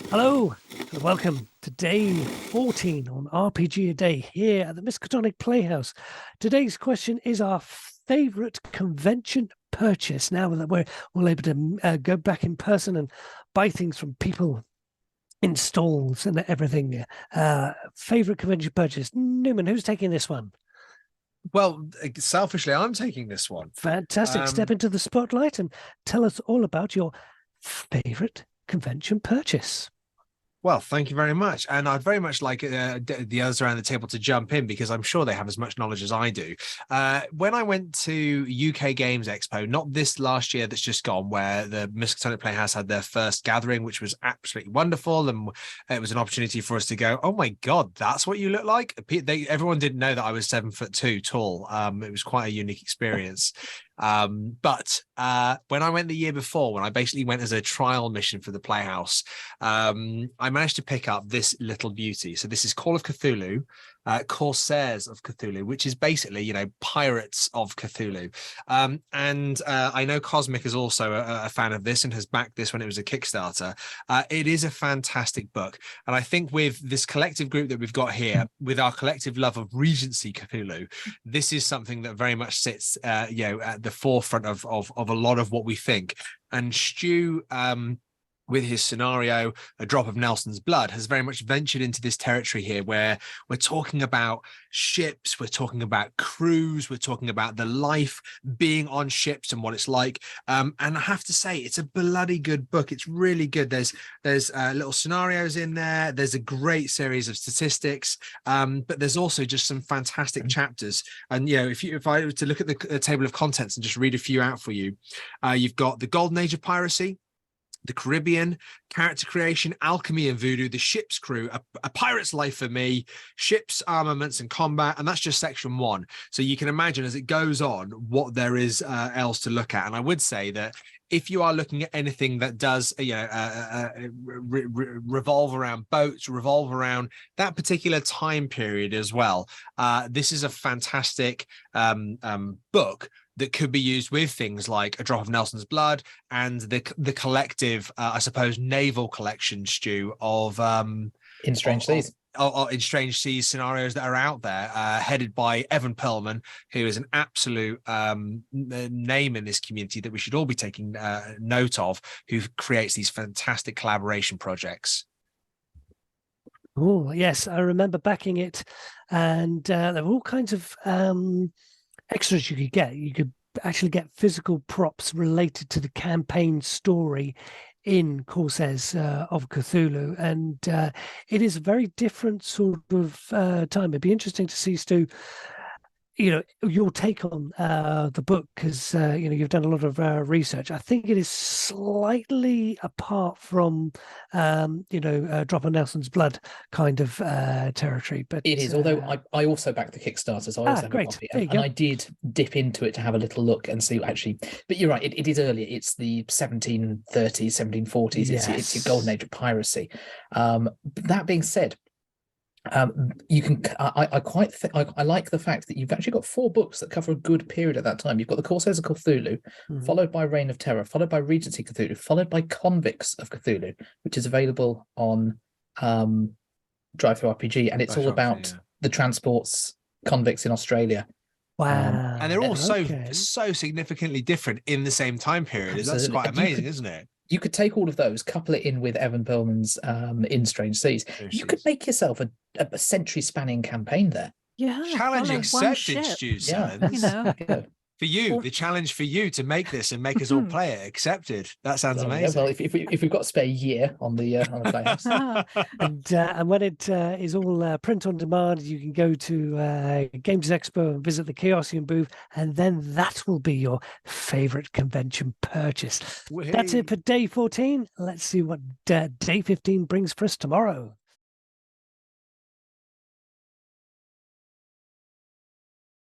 Hello and welcome to day 14 on RPG a Day here at the Miskatonic Playhouse. Today's question is our favorite convention purchase. Now that we're all able to go back in person and buy things from people in stalls and everything. Favorite convention purchase. Newman, who's taking this one? Well, selfishly, I'm taking this one. Fantastic. Step into the spotlight and tell us all about your favorite convention purchase. Well, thank you very much. And I'd very much like the others around the table to jump in because I'm sure they have as much knowledge as I do. When I went to UK Games Expo, not this last year that's just gone, where the Miskatonic Playhouse had their first gathering, which was absolutely wonderful. And it was an opportunity for us to go, oh my God, that's what you look like. Everyone didn't know that I was 7'2" tall. It was quite a unique experience. But when I went the year before, when I basically went as a trial mission for the Playhouse, I managed to pick up this little beauty. So this is Call of Cthulhu, Corsairs of Cthulhu, which is basically, pirates of Cthulhu. And I know Cosmic is also a fan of this and has backed this when it was a Kickstarter. It is a fantastic book. And I think with this collective group that we've got here, with our collective love of Regency Cthulhu, this is something that very much sits, at the forefront of a lot of what we think. And Stu, with his scenario, A Drop of Nelson's Blood, has very much ventured into this territory here where we're talking about ships, we're talking about crews, we're talking about the life being on ships and what it's like. And I have to say, it's a bloody good book. It's really good. There's little scenarios in there. There's a great series of statistics, but there's also just some fantastic chapters. And, if I were to look at the table of contents and just read a few out for you, you've got the Golden Age of Piracy, the Caribbean, character creation, alchemy and voodoo, the ship's crew, a pirate's life for me, ships, armaments and combat, and that's just section 1. So you can imagine as it goes on what there is else to look at. And I would say that if you are looking at anything that does, revolve around boats, revolve around that particular time period as well, this is a fantastic book that could be used with things like A Drop of Nelson's Blood and the collective, I suppose, naval collection, Stu, of In Strange Seas. In Strange Seas scenarios that are out there, headed by Evan Perlman, who is an absolute name in this community that we should all be taking note of, who creates these fantastic collaboration projects. Oh, yes, I remember backing it, and there were all kinds of extras you could get. You could actually get physical props related to the campaign story in Corsairs of Cthulhu, and it is a very different sort of time. It'd be interesting to see, Stu, your take on the book, because you've done a lot of research. I think it is slightly apart from Drop of Nelson's Blood kind of territory, but it is. Although I also backed the Kickstarter, so I also have a copy, and I did dip into it to have a little look and see actually. But you're right, it is earlier. It's the 1730s, 1740s. Yes. It's your golden age of piracy. That being said, you can. I like the fact that you've actually got 4 books that cover a good period at that time. You've got the Corsairs of Cthulhu, followed by Reign of Terror, followed by Regency Cthulhu, followed by Convicts of Cthulhu, which is available on DriveThruRPG, and it's all about the transports convicts in Australia. Wow. And they're all so significantly different in the same time period. Absolutely. That's quite amazing, isn't it? You could take all of those, couple it in with Evan Perlman's In Strange Seas. You could make yourself a century-spanning campaign there. Yeah. Challenge accepted, Stu. Yeah. For you, the challenge for you to make this and make us all play it, accepted. That sounds amazing. Well, if we've got a spare year on the Playhouse. And when it is all print on demand, you can go to Games Expo and visit the Chaosium booth, and then that will be your favorite convention purchase. That's it for day 14. Let's see what day 15 brings for us tomorrow.